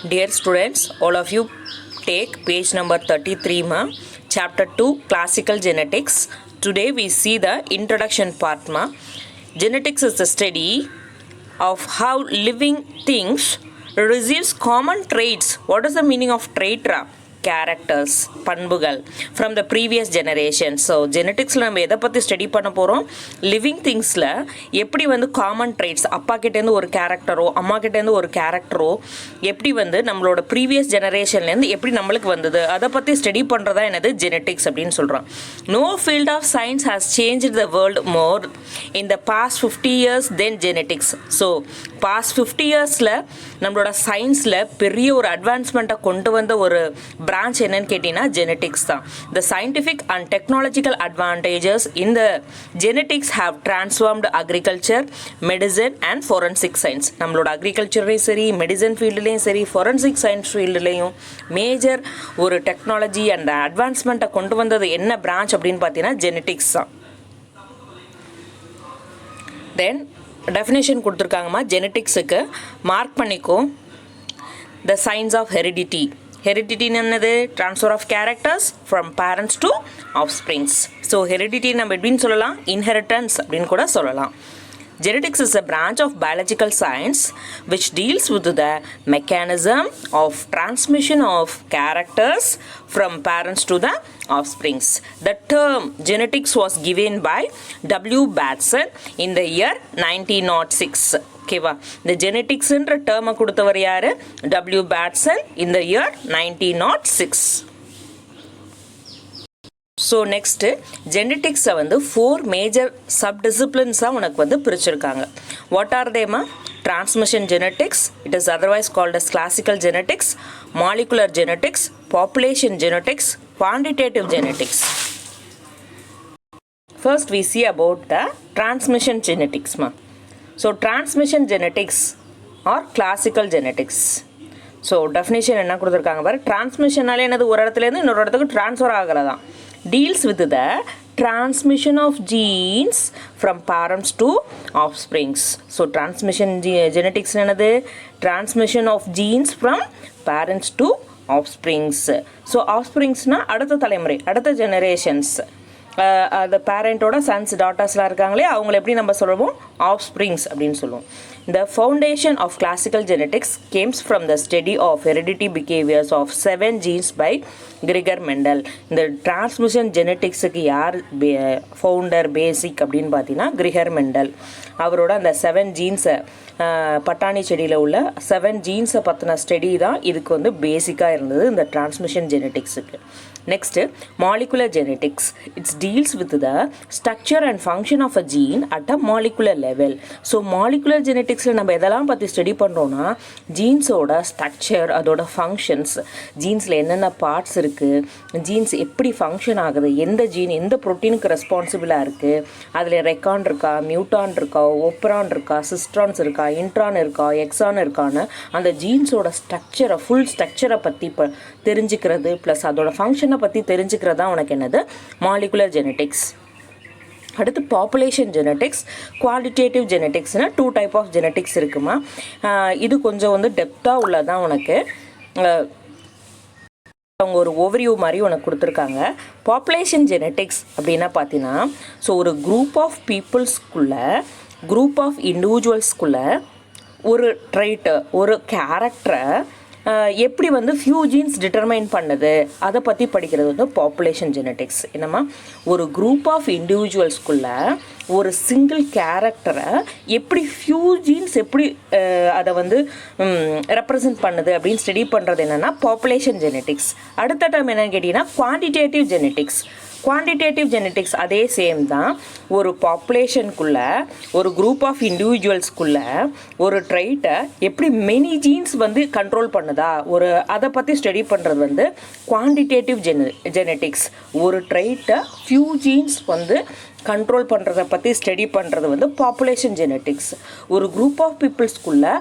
Dear students, all of you take page number 33 ma, chapter 2 classical genetics. Today we see the introduction part ma. Genetics is the study of how living things receives common traits. What is the meaning of trait? Characters பண்புகள் from the previous generation. So ஜெனட்டிக்ஸில் நம்ம எதை பற்றி study பண்ண போகிறோம்? Living திங்ஸில் எப்படி வந்து common traits, அப்பா கிட்டேருந்து ஒரு கேரக்டரோ அம்மா கிட்டேருந்து ஒரு கேரக்டரோ எப்படி வந்து நம்மளோட ப்ரீவியஸ் ஜெனரேஷன்லேருந்து எப்படி நம்மளுக்கு வந்தது, அதை பற்றி ஸ்டடி பண்ணுறதா என்னது ஜெனட்டிக்ஸ் அப்படின்னு சொல்கிறோம். No field of science has change the world more in the past 50 years than genetics. So past 50 yearsல நம்மளோட சயின்ஸில் பெரிய ஒரு அட்வான்ஸ்மெண்ட்டை கொண்டு வந்த ஒரு branch என்னன்னு கேட்டிங்கன்னா ஜெனட்டிக்ஸ் தான். The scientific and technological advantages in the genetics have transformed agriculture, medicine and forensic science. நம்மளோட அக்ரிகல்ச்சர்லையும் சரி, மெடிசன் ஃபீல்டுலேயும் சரி, ஃபொரன்சிக் சயின்ஸ் ஃபீல்டுலேயும் மேஜர் ஒரு டெக்னாலஜி அண்ட் அட்வான்ஸ்மெண்ட்டை கொண்டு வந்தது என்ன பிரான்ச் அப்படின்னு பார்த்தீங்கன்னா ஜெனட்டிக்ஸ் தான். தென் டெஃபினேஷன் கொடுத்துருக்காங்கம்மா ஜெனட்டிக்ஸுக்கு, மார்க் பண்ணிக்கோ. The science of heredity. Heredity என்னது? Transfer of characters from parents to offsprings. So heredity நம்ம எப்படின்னு சொல்லலாம்? இன்ஹெரிட்டன்ஸ் அப்படின்னு கூட சொல்லலாம். Genetics is a branch of biological science which deals with the mechanism of transmission of characters from parents to the offsprings. The term genetics was given by W. Batson in the year 1906. ஓகேவா? இந்த ஜெனட்டிக்ஸ்ன்ற டேர்மை கொடுத்தவர் யார்? W. Batson in the year 1906. So next ஜெனட்டிக்ஸை வந்து 4 major சப்டிசிப்ளின்ஸாக உனக்கு வந்து பிரிச்சிருக்காங்க. What are them? Transmission genetics, it is otherwise called as classical genetics, molecular genetics, population genetics, quantitative genetics. First we see about the transmission genetics ma. So transmission genetics or classical genetics. So definition என்ன கொடுத்துருக்காங்க பாரு. டிரான்ஸ்மிஷனாலே என்னது? ஒரு இடத்துலேருந்து இன்னொரு இடத்துக்கு transfer ஆகிறதான். Deals with the transmission of genes from parents to offsprings. So transmission genetics என்னது? Transmission of genes from parents to offsprings. So offspringsனா அடுத்த தலைமுறை, அடுத்த ஜெனரேஷன்ஸ். அந்த பேரண்ட்டோட சன்ஸ் டாட்டர்ஸ்லாம் இருக்காங்களே அவங்கள எப்படி நம்ம சொல்லுவோம்? ஆஃப் ஸ்ப்ரிங்ஸ் அப்படின்னு சொல்லுவோம். The foundation of classical genetics comes from the study of hereditary behaviors of 7 genes by Gregor Mendel. இந்த டிரான்ஸ்மிஷன் ஜெனட்டிக்ஸுக்கு யார் ஃபவுண்டர் பேசிக் அப்படின்னு பார்த்தீங்கன்னா கிரிகர் மெண்டல். அவரோட அந்த 7 ஜீன்ஸை, பட்டாணி செடியில் உள்ள 7 ஜீன்ஸை பற்றின ஸ்டடி தான் இதுக்கு வந்து பேசிக்காக இருந்தது இந்த டிரான்ஸ்மிஷன் ஜெனட்டிக்ஸுக்கு. Next molecular genetics. It's deals with the structure and function of a gene at a molecular level. So மாலிகுலர் ஜெனட்டிக்ஸில் நம்ம எதெல்லாம் பற்றி ஸ்டடி பண்ணுறோன்னா ஜீன்ஸோட ஸ்ட்ரக்சர், அதோட ஃபங்க்ஷன்ஸ், ஜீன்ஸில் என்னென்ன பார்ட்ஸ் இருக்குது, ஜீன்ஸ் எப்படி ஃபங்க்ஷன் ஆகுது, எந்த ஜீன் எந்த ப்ரோட்டீனுக்கு ரெஸ்பான்சிபிளாக இருக்குது, அதில் ரெக்கான் இருக்கா, மியூட்டான் இருக்கா, ஒப்ரான் இருக்கா, சிஸ்ட்ரான்ஸ் இருக்கா, இன்ட்ரான் இருக்கா, எக்ஸான் இருக்கான்னு அந்த ஜீன்ஸோட ஸ்ட்ரக்சரை, ஃபுல் ஸ்ட்ரக்சரை பற்றி தெரிஞ்சுக்கிறது ப்ளஸ் அதோட ஃபங்க்ஷனை பற்றி தெரிஞ்சுக்கிறது தான் உனக்கு என்னது? Molecular genetics. அடுத்து பாப்புலேஷன் ஜெனட்டிக்ஸ், குவாலிட்டேட்டிவ் ஜெனட்டிக்ஸ்னு 2 டைப் ஆஃப் ஜெனட்டிக்ஸ் இருக்குமா. இது கொஞ்சம் வந்து டெப்த்தாக உள்ளதான் உனக்கு. அவங்க ஒரு ஓவர்வியூ மாதிரி உனக்கு கொடுத்துருக்காங்க. பாப்புலேஷன் ஜெனட்டிக்ஸ் அப்படின்னா பார்த்தீங்கன்னா, ஸோ ஒரு குரூப் ஆஃப் பீப்புள்ஸ்குள்ளே, குரூப் ஆஃப் இண்டிவிஜுவல்ஸ்குள்ளே ஒரு ட்ரைட்டு, ஒரு கேரக்டரை எப்படி வந்து ஃபியூ ஜீன்ஸ் டிட்டர்மைன் பண்ணுது அதை பற்றி படிக்கிறது வந்து பாப்புலேஷன் ஜெனட்டிக்ஸ். என்னம்மா? ஒரு குரூப் ஆஃப் இண்டிவிஜுவல்ஸ்குள்ளே ஒரு சிங்கிள் கேரக்டரை எப்படி ஃபியூ ஜீன்ஸ் எப்படி அதை வந்து ரெப்ரசன்ட் பண்ணுது அப்படின்னு ஸ்டடி பண்ணுறது என்னென்னா பாப்புலேஷன் ஜெனட்டிக்ஸ். அடுத்த டைம் என்னென்னு கேட்டிங்கன்னா குவான்டிடேட்டிவ் ஜெனட்டிக்ஸ். குவான்டிடேட்டிவ் ஜெனட்டிக்ஸ் அதே சேம் தான். ஒரு பாப்புலேஷனுக்குள்ளே, ஒரு குரூப் ஆஃப் இண்டிவிஜுவல்ஸ்குள்ளே ஒரு ட்ரைட்டை எப்படி மெனி ஜீன்ஸ் வந்து கண்ட்ரோல் பண்ணுதா, ஒரு அதை பற்றி ஸ்டடி பண்ணுறது வந்து குவான்டிடேட்டிவ் ஜெனட்டிக்ஸ். ஒரு ட்ரைட்டை ஃபியூ ஜீன்ஸ் வந்து கண்ட்ரோல் பண்ணுறதை பற்றி ஸ்டடி பண்ணுறது வந்து பாப்புலேஷன் ஜெனட்டிக்ஸ். ஒரு குரூப் ஆஃப் பீப்புள்ஸ்குள்ளே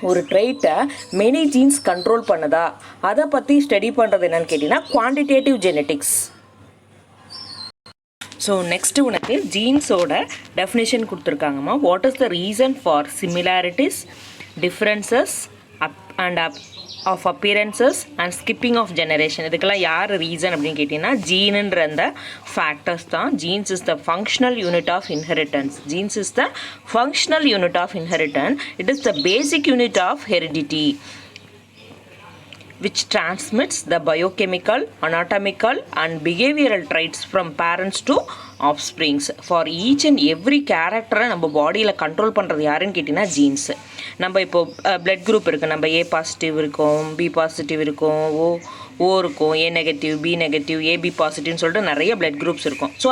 ஒரு ட்ரைட்டை மெனி ஜீன்ஸ் கண்ட்ரோல் பண்ணுதா அதை பற்றி ஸ்டடி பண்ணுறது என்னன்னு கேட்டிங்கன்னா குவான்டிடேட்டிவ் ஜெனட்டிக்ஸ். ஸோ நெக்ஸ்ட்டு உனக்கு ஜீன்ஸோட டெஃபினேஷன் கொடுத்துருக்காங்கம்மா. What is the reason for similarities, differences, and of appearances and skipping of generation. இதுக்கெல்லாம் யார் ரீசன் அப்படின்னு கேட்டிங்கன்னா ஜீனுன்ற அந்த ஃபேக்டர்ஸ் தான். Genes is the functional unit of inheritance. Genes is the functional unit of inheritance. It is the basic unit of heredity which transmits the biochemical, anatomical and behavioral traits from parents to offsprings. For each and every character நம்ம பாடியில் control பண்ணுறது யாருன்னு கேட்டிங்கன்னா jeans. நம்ம இப்போ blood group இருக்குது, நம்ம A positive இருக்கும், பி பாசிட்டிவ் இருக்கும், ஓ இருக்கும், ஏ நெகட்டிவ், பி நெகட்டிவ், ஏபி பாசிட்டிவ்னு சொல்லிட்டு நிறைய பிளட் குரூப்ஸ் இருக்கும். ஸோ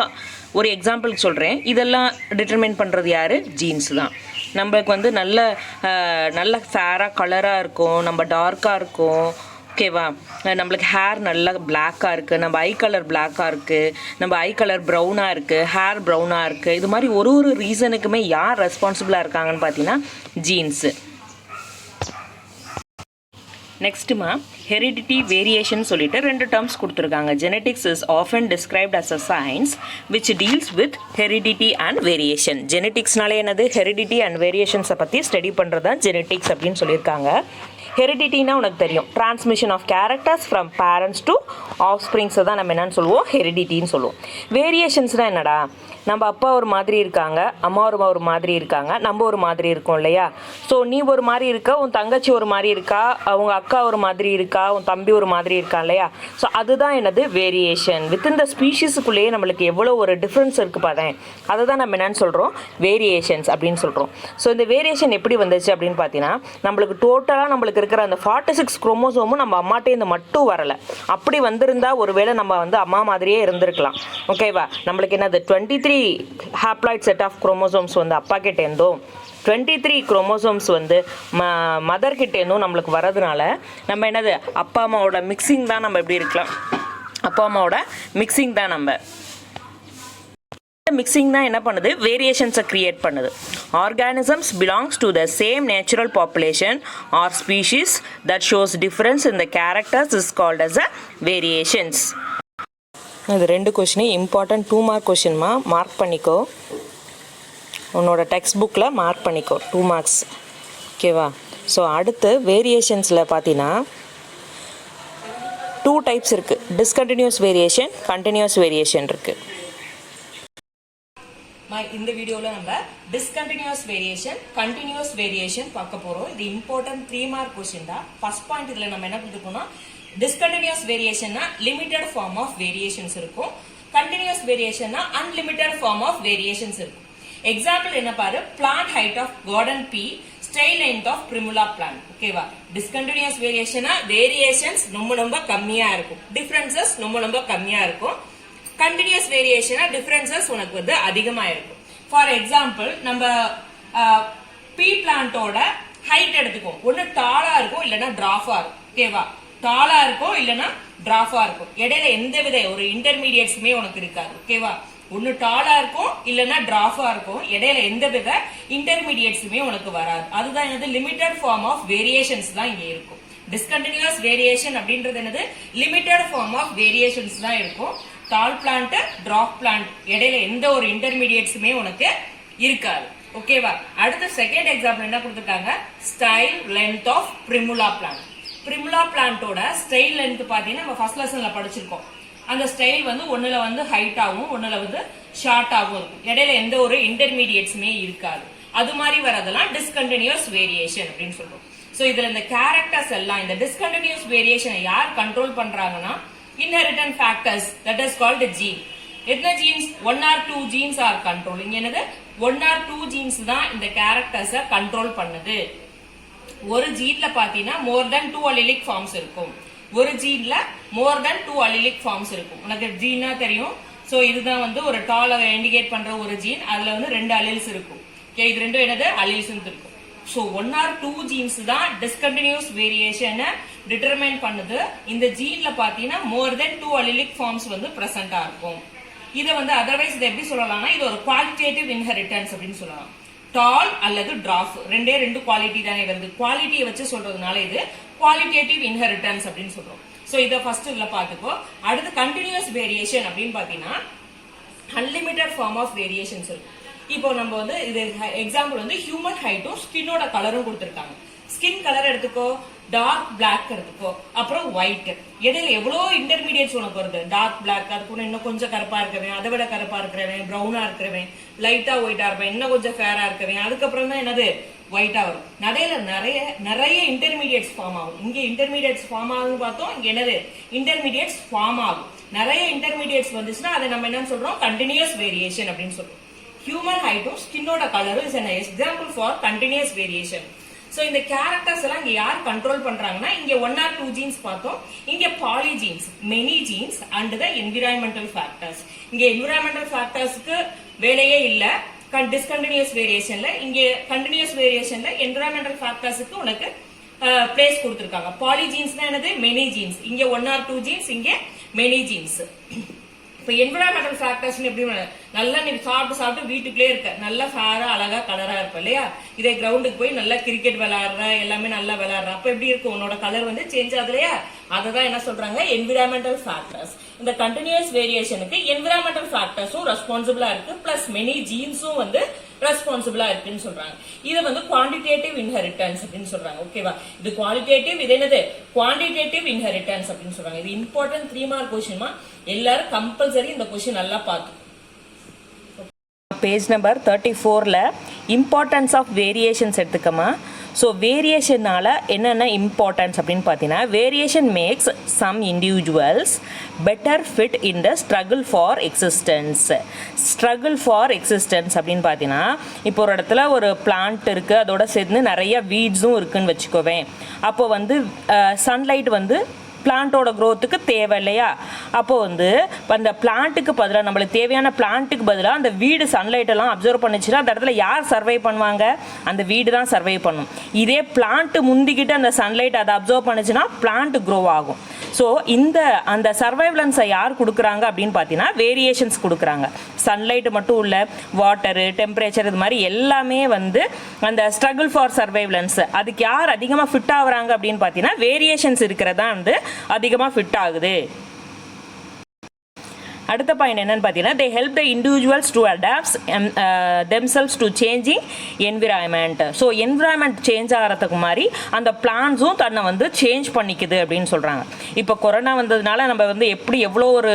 ஒரு எக்ஸாம்பிளுக்கு சொல்கிறேன், இதெல்லாம் டிட்டர்மைன் பண்ணுறது யார்? ஜீன்ஸ் தான். நம்மளுக்கு வந்து நல்ல ஃபேராக கலராக இருக்கும், நம்ம டார்க்காக இருக்கும், ஓகேவா, நம்மளுக்கு ஹேர் நல்லா பிளாக்காக இருக்குது, நம்ம ஐ கலர் பிளாக்காக இருக்குது, நம்ம ஐ கலர் ப்ரௌனாக இருக்குது, ஹேர் ப்ரௌனாக இருக்குது. இது மாதிரி ஒரு ரீசனுக்குமே யார் ரெஸ்பான்சிபிளாக இருக்காங்கன்னு பார்த்தீங்கன்னா ஜீன்ஸு. நெக்ஸ்ட்டுமா ஹெரிடிட்டி வேரியேஷன் சொல்லிட்டு 2 டேர்ம்ஸ் கொடுத்துருக்காங்க. Genetics is often described as a science which deals with heredity and variation. ஜெனட்டிக்ஸ்னாலே என்னது? ஹெரிடிட்டி அண்ட் வேரியேஷன்ஸை பற்றி ஸ்டடி பண்ணுறது தான் ஜெனட்டிக்ஸ் அப்படின்னு சொல்லியிருக்காங்க. ஹெரிடிட்டினா உனக்கு தெரியும், transmission of characters from parents to ஆஃப் ஸ்ப்ரிங்ஸை தான் நம்ம என்னன்னு சொல்லுவோம்? ஹெரிடிட்டின்னு சொல்லுவோம். வேரியேஷன்ஸ்னால் என்னடா? நம்ம அப்பா ஒரு மாதிரி இருக்காங்க, அம்மா ஒரு மாதிரி இருக்காங்க, நம்ம ஒரு மாதிரி இருக்கோம் இல்லையா? ஸோ நீ ஒரு மாதிரி இருக்க, உன் தங்கச்சி ஒரு மாதிரி இருக்கா, அவங்க அக்கா ஒரு மாதிரி இருக்கா, உன் தம்பி ஒரு மாதிரி இருக்கான் இல்லையா? ஸோ அதுதான் என்னது? வேரியேஷன். வித்தின் த ஸ்பீஷீஸுக்குள்ளேயே நம்மளுக்கு எவ்வளோ ஒரு டிஃப்ரென்ஸ் இருக்குது பாரு, அதை தான் நம்ம என்னென்னு சொல்கிறோம்? வேரியேஷன்ஸ் அப்படின்னு சொல்கிறோம். ஸோ இந்த வேரியேஷன் எப்படி வந்துச்சு அப்படின்னு பார்த்தீங்கன்னா, நம்மளுக்கு டோட்டலாக நம்மளுக்கு இருக்கிற அந்த 46 குரோமோசோமும் நம்ம அம்மாட்டேருந்து மட்டும் வரலை. அப்படி வந்திருந்தா ஒருவேளை நம்ம வந்து அம்மா மாதிரியே இருந்திருக்கலாம். ஓகேவா? நம்மளுக்கு என்னது 23 ஹாப்ளாய்ட் செட் ஆஃப் குரோமோசோம்ஸ் வந்து அப்பா கிட்டேருந்தும் 23 குரோமோசோம்ஸ் வந்து மதர் கிட்டேருந்தும் நம்மளுக்கு வரதுனால நம்ம என்னது? அப்பா அம்மாவோட மிக்சிங் தான் நம்ம எப்படி இருக்கலாம்? அப்பா அம்மாவோட மிக்சிங் தான் நம்ம மிக்சிங் தான் என்ன பண்ணுது? வேரியேஷன்ஸை கிரியேட் பண்ணுது. Organisms belongs to the same natural population or species that shows difference in the characters is called as a variations. இது 2 கொஷின் இம்பார்ட்டன்ட் 2 மார்க் கொஷின்மா, மார்க் பண்ணிக்கோ. உன்னோட டெக்ஸ்ட் புக்கில் மார்க் பண்ணிக்கோ 2 மார்க்ஸ். ஓகேவா? ஸோ அடுத்து வேரியேஷன்ஸில் பார்த்தீங்கன்னா 2 டைப்ஸ் இருக்குது. டிஸ்கண்டினியூஸ் வேரியேஷன், கண்டினியூஸ் வேரியேஷன் இருக்குது. இந்த வீடியோவில் நம்ம டிஸ்கண்டினியூஸ் வேரியேஷன், கண்டினியூஸ் வேரியேஷன் பார்க்க போகிறோம். இது இம்பார்ட்டன்ட் 3 மார்க் கொஸ்டின் தான். ஃபர்ஸ்ட் பாயிண்ட் இதில் நம்ம என்ன கொடுத்துருக்கோம்னா, டிஸ்கண்டினியூஸ் வேரியேஷன்னா லிமிட்டட் ஃபார்ம் ஆஃப் வேரியேஷன்ஸ் இருக்கும், கண்டினியூஸ் வேரியேஷன்னா அன்லிமிட்டட் ஃபார்ம் ஆஃப் வேரியேஷன்ஸ் இருக்கும். எக்ஸாம்பிள் என்ன பாரு? Plant height of garden pea, style length of primula plant. ஓகேவா? டிஸ்கண்டினியூஸ் வேரியேஷனா வேரியேஷன்ஸ் ரொம்ப கம்மியா இருக்கும், டிஃபரன்சஸ் ரொம்ப கம்மியா இருக்கும். கண்டினியூஸ் வேரியேஷனா டிஃபரன்சஸ் உனக்கு வந்து அதிகமா இருக்கும். ஃபார் எக்ஸாம்பிள் நம்ம பீ பிளான்ட்டோட ஹைட் எடுத்துக்கும், ஒன்னு டாலா இருக்கும் இல்லைன்னா டிராஃபா இருக்கும். ஓகேவா? டாலா இருக்கும் இல்லைன்னா டிராஃபா இருக்கும். இடையில எந்த வித ஒரு இன்டர்மீடியட்ஸுமே உனக்கு இருக்காது. ஓகேவா? ஒன்னு டாலா இருக்கும் இல்லைன்னா டிராஃபா இருக்கும், இடையில எந்த வித இன்டர்மீடியட்ஸுமே உனக்கு வராது. அதுதான் என்னது? லிமிட்டட் ஃபார்ம் ஆஃப் வேரியேஷன்ஸ் தான் இங்க இருக்கும். டிஸ்கண்டினியூஸ் வேரியேஷன் அப்படின்றது என்னது? லிமிட்டட் ஃபார்ம் ஆஃப் வேரியேஷன்ஸ் தான் இருக்கும். டால் பிளான்ட், டிராப் பிளான்ட் இடையில எந்த ஒரு இன்டர்மீடியட்ஸுமே உனக்கு இருக்காது. ஓகேவா? அடுத்த செகண்ட் எக்ஸாம்பிள் என்ன கொடுத்துருக்காங்க? Style length of primula plant. Primula பிளான்ட்டோட ஸ்டைல் லென்த் பாத்தீங்கன்னா நம்ம ஃபர்ஸ்ட் லெசன்ல படிச்சிருக்கோம். அந்த ஸ்டைல் வந்து ஒண்ணுல வந்து ஹைட்டாகவும் ஒண்ணுல வந்து ஷார்ட்டாகவும் இருக்கும், இடையில எந்த ஒரு இன்டர்மீடியட்ஸுமே இருக்காது. அது மாதிரி வரதெல்லாம் டிஸ்கண்டினியூஸ் வேரியேஷன் அப்படின்னு சொல்றோம். சோ இதுல இந்த கேரக்டர்ஸ் எல்லாம், இந்த டிஸ்கண்டினியூஸ் வேரியேஷனை யார் கண்ட்ரோல் பண்றாங்கன்னா, inherited factors, that is called gene. எத்தனை jeans? 1 or 2 genes are controlling. என்னது? 1 or 2 genes தான் இந்த கேரக்டர்ஸை கண்ட்ரோல் பண்ணுது. ஒரு ஜீன்ல பாத்தீங்கன்னா more than 2 allelic forms இருக்கும், ஒரு ஜீன்ல more than 2 allelic forms இருக்கும். உனக்கு ஜீனா தெரியும். சோ இதுதான் வந்து ஒரு டால இண்டிகேட் பண்ற ஒரு ஜீன், அதுல வந்து 2 அலீல்ஸ் இருக்கும். ஓகே, இது ரெண்டும் என்னது? அலீல்ஸ் இருக்கும். So 1 or 2 genes தான் டிஸ்கண்டினியூஸ் வேரியேஷனை டிட்டர்மைன் பண்ணுது. இந்த ஜீன்ல பாத்தீங்கன்னா more than 2 allelic forms வந்து பிரசன்டா இருக்கும். இதை வந்து அதர்வைஸ் இதை எப்படி சொல்லலாம்னா, இது ஒரு குவாலிட்டேட்டிவ் இன்ஹெரிட்டன்ஸ் அப்படின்னு சொல்லலாம். டால் அல்லது டிராஃப் ரெண்டு குவாலிட்டி தானே வருது. குவாலிட்டியை வச்சு சொல்றதுனால இது குவாலிட்டேட்டிவ் இன்ஹெரிட்டன்ஸ் அப்படின்னு சொல்றோம். சோ இதை ஃபர்ஸ்ட் இதுல பாத்துக்கோ. அடுத்து கண்டினியூஸ் வேரியேஷன் அப்படின்னு பாத்தீங்கன்னா அன்லிமிட்டட் ஃபார்ம் ஆஃப் வேரியேஷன்ஸ் இருக்கு. இப்போ நம்ம வந்து இது எக்ஸாம்பிள் வந்து ஹியூமன் ஹைட்டும் ஸ்கின்னோட கலரும் கொடுத்துருக்காங்க. ஸ்கின் கலர் எடுத்துக்கோ, டார்க் பிளாக் எடுத்துக்கோ, அப்புறம் ஒயிட். இடையில எவ்வளோ இன்டர்மீடியட்ஸ் உனக்கு வருது. டார்க் பிளாக், அதுக்கு இன்னும் கொஞ்சம் கருப்பா இருக்கிறவன், அதை விட கருப்பா இருக்கிறவன், ப்ரௌனா இருக்கிறவன், லைட்டா ஒயிட்டா இருப்பேன், இன்னும் கொஞ்சம் ஃபேரா இருக்கிறவன், அதுக்கப்புறம் தான் என்னது ஒயிட்டா வரும். நிறைய இன்டர்மீடியட்ஸ் ஃபார்ம் ஆகும். இங்க இன்டர்மீடியட்ஸ் ஃபார்ம் ஆகுதுன்னு பார்த்தோம். இங்க என்னது இன்டர்மீடியட்ஸ் ஃபார்ம் ஆகும். நிறைய இன்டர்மீடியட்ஸ் வந்துச்சுன்னா அதை நம்ம என்னன்னு சொல்றோம், கண்டினியூஸ் வேரியேஷன் அப்படின்னு சொல்றோம். ஹியூமன் ஹைட்டும் ஸ்கின்னோட கலரும் is an example for continuous variation. So இந்த கேரக்டர்ஸ் எல்லாம் இங்க யார் கண்ட்ரோல் பண்றாங்கன்னா, இங்க 1 or 2 ஜீன்ஸ் பார்த்தோம், இங்க poly genes, many genes and the environmental factors. இங்க என்விரான்மெண்டல் ஃபேக்டர்ஸ்க்கு வேலையே இல்ல டிஸ்கண்டினியூஸ் வேரியேஷன்ல. இங்க கண்டினியூஸ் வேரியேஷன்ல என்விரான்மெண்டல் ஃபேக்டர்ஸ்க்கு உனக்கு பிளேஸ் கொடுத்திருக்காங்க. பாலி ஜீன்ஸ்னா என்னது, மெனி ஜீன்ஸ். இங்க 1 or 2 ஜீன்ஸ், இங்க மெனி ஜீன்ஸ். இப்ப என்விரான்மெண்டல் ஃபேக்டர்ஸ் எப்படி, நல்லா நீ சாப்பிட்டு வீட்டுக்குள்ளே இருக்க, நல்லா ஃபேரா அழகா கலரா இருப்ப இல்லையா. இதே கிரவுண்டுக்கு போய் நல்லா கிரிக்கெட் விளையாடுற, எல்லாமே நல்லா விளையாடுற, அப்ப எப்படி இருக்கும், உன்னோட கலர் வந்து சேஞ்ச் ஆகுது இல்லையா. அததான் என்ன சொல்றாங்க, என்விரான்மெண்டல் ஃபேக்டர்ஸ். இந்த கண்டினியூஸ் வேரியேஷனுக்கு என்விரான்மெண்டல் ஃபேக்டர்ஸும் ரெஸ்பான்சிபிளா இருக்கு, பிளஸ் மெனி ஜீன்ஸும் வந்து ரெஸ்பான்சிபிளா இருக்குன்னு சொல்றாங்க. இது வந்து குவான்டிடேட்டிவ் இன்ஹெரிட்டன்ஸ் அப்படின்னு சொல்றாங்க. ஓகேவா, இது குவாலிட்டேட்டிவ், இது என்னது குவான்டிடேட்டிவ் இன்ஹெரிட்டன்ஸ் அப்படின்னு சொல்றாங்க. இது இம்பார்ட்டன்ட் 3 மார்க் கொஸ்டின்மா. எல்லாரும் கம்பல்சரி இந்த கொஸ்டின் நல்லா பார்த்து. பேஜ் நம்பர் 34ல இம்பார்ட்டன்ஸ் ஆஃப் வேரியேஷன்ஸ் எடுத்துக்கமா. ஸோ வேரியேஷனால் என்னென்ன இம்பார்ட்டன்ஸ் அப்படின்னு பார்த்தீங்கன்னா, variation makes some individuals better fit in the struggle for existence. Struggle for existence அப்படின்னு பார்த்தீங்கன்னா, இப்போ ஒரு இடத்துல ஒரு பிளான்ட் இருக்குது, அதோட சேர்ந்து நிறைய வீட்ஸும் இருக்குதுன்னு வச்சுக்கோவேன். அப்போ வந்து சன்லைட் வந்து பிளான்ட்டோட க்ரோத்துக்கு தேவை இல்லையா. அப்போது வந்து அந்த பிளான்ட்டுக்கு பதிலாக, நம்மளுக்கு தேவையான பிளான்ட்டுக்கு பதிலாக அந்த வீடு சன்லைட்டெல்லாம் அப்சர்வ் பண்ணிச்சுன்னா அந்த இடத்துல யார் சர்வை பண்ணுவாங்க, அந்த வீடு தான் சர்வை பண்ணும். இதே பிளான்ட்டு முந்திக்கிட்டு அந்த சன்லைட் அதை அப்சர்வ் பண்ணிச்சுன்னா பிளான்ட் க்ரோ ஆகும். ஸோ அந்த சர்வைவலன்ஸை யார் கொடுக்குறாங்க அப்படின்னு பார்த்தீங்கன்னா, வேரியேஷன்ஸ் கொடுக்குறாங்க. சன்லைட் மட்டும் இல்லை, வாட்டரு, டெம்பரேச்சர், இது மாதிரி எல்லாமே வந்து அந்த ஸ்ட்ரகிள் ஃபார் சர்வைவலன்ஸ், அதுக்கு யார் அதிகமாக ஃபிட் ஆகுறாங்க அப்படின்னு பார்த்தீங்கன்னா, வேரியேஷன்ஸ் இருக்கிறதா வந்து அதிகமாக ஃபிட் ஆகுது. அடுத்த பாயிண்ட் என்னன்னு பார்த்தீங்கன்னா, they help the individuals to adapt themselves to changing environment. So environment change ஆகிறதுக்கு மாதிரி அந்த பிளான்ஸும் தன்னை வந்து சேஞ்ச் பண்ணிக்குது அப்படின்னு சொல்கிறாங்க. இப்போ கொரோனா வந்ததுனால நம்ம வந்து எவ்வளோ ஒரு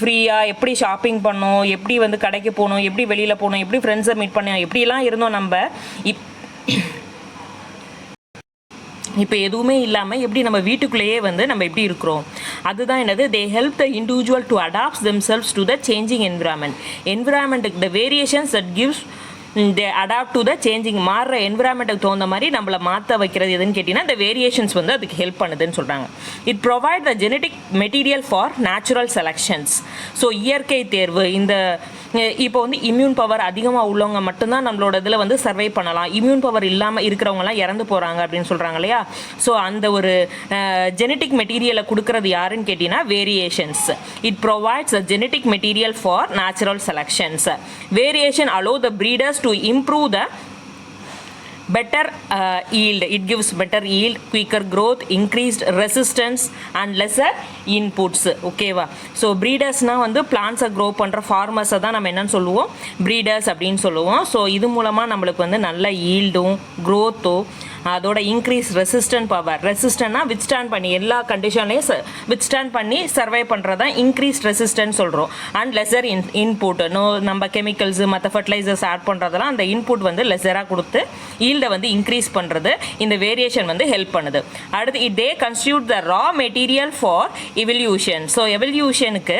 ஃப்ரீயாக எப்படி ஷாப்பிங் பண்ணோம், எப்படி வந்து கடைக்கு போகணும், எப்படி வெளியில் போகணும், எப்படி ஃப்ரெண்ட்ஸை மீட் பண்ணோம், எப்படிலாம் இருந்தோம் நம்ம. இப்போ எதுவுமே இல்லாமல் எப்படி நம்ம வீட்டுக்குள்ளேயே வந்து நம்ம எப்படி இருக்கிறோம். அதுதான் என்னது, they help the individual to adapt themselves to the changing என்விரான்மெண்ட்டுக்கு the variations that gives they adapt to the changing. மாறுற என்விரான்மெண்ட்டுக்கு தகுந்த மாதிரி நம்மளை மாற்ற வைக்கிறது எதுன்னு கேட்டிங்கன்னா, இந்த வேரியேஷன்ஸ் வந்து அதுக்கு ஹெல்ப் பண்ணுதுன்னு சொல்கிறாங்க. It provide the genetic material for natural selections. So இயற்கை தேர்வு, இந்த இப்போ வந்து இம்யூன் பவர் அதிகமாக உள்ளவங்க மட்டும்தான் நம்மளோட இதில் வந்து சர்வை பண்ணலாம். இம்யூன் பவர் இல்லாமல் இருக்கிறவங்கலாம் இறந்து போகிறாங்க அப்படின்னு சொல்கிறாங்க இல்லையா. ஸோ அந்த ஒரு ஜெனட்டிக் மெட்டீரியலை கொடுக்கறது யாருன்னு கேட்டிங்கன்னா, variations. It provides a genetic material for natural selections. Variation allow the breeders to improve the better yield. It gives better yield, quicker growth, increased resistance and lesser inputs. ஓகேவா. So ப்ரீடர்ஸ்னால் வந்து பிளான்ஸை grow பண்ணுற ஃபார்மர்ஸை தான் நம்ம என்னன்னு சொல்லுவோம், breeders அப்படின்னு சொல்லுவோம். So இது மூலமாக நம்மளுக்கு வந்து நல்ல ஈல்டும் க்ரோத்தும், அதோட இன்க்ரீஸ் ரெசிஸ்டன்ட் பவர். ரெசிஸ்டன்ட்னா வித்ஸ்டாண்ட் பண்ணி எல்லா கண்டிஷன்லையும் வித்ஸ்டாண்ட் பண்ணி சர்வை பண்ணுறதா இன்க்ரீஸ் ரெசிஸ்டன்ட் சொல்கிறோம். அண்ட் லெசர் இன்புட், நம்ம கெமிக்கல்ஸு மற்ற ஃபர்டிலைசர்ஸ் ஆட் பண்ணுறதெல்லாம் அந்த இன்புட் வந்து லெசராக கொடுத்து ஈல்டை வந்து இன்க்ரீஸ் பண்ணுறது இந்த வேரியேஷன் வந்து ஹெல்ப் பண்ணுது. அடுத்து இதே constitute the raw material for evolution. So எவல்யூஷனுக்கு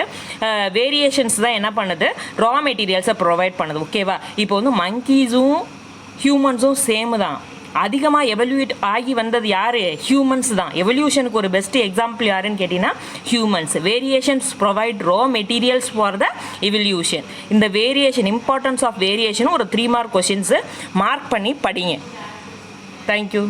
வேரியேஷன்ஸ் தான் என்ன பண்ணுது, ரா மெட்டீரியல்ஸை ப்ரொவைட் பண்ணுது. ஓகேவா. இப்போ வந்து மங்கீஸும் ஹியூமன்ஸும் சேம் தான். அதிகமாக எவல்யூட் ஆகி வந்தது யார், ஹியூமன்ஸ் தான். எவல்யூஷனுக்கு ஒரு பெஸ்ட் எக்ஸாம்பிள் யாருன்னு கேட்டிங்கன்னா humans. Variations provide raw materials for the evolution. இந்த வேரியேஷன், இம்பார்ட்டன்ஸ் ஆஃப் வேரியேஷன் ஒரு 3 மார்க் கொஷின்ஸு மார்க் பண்ணி படிங்க. தேங்க்யூ.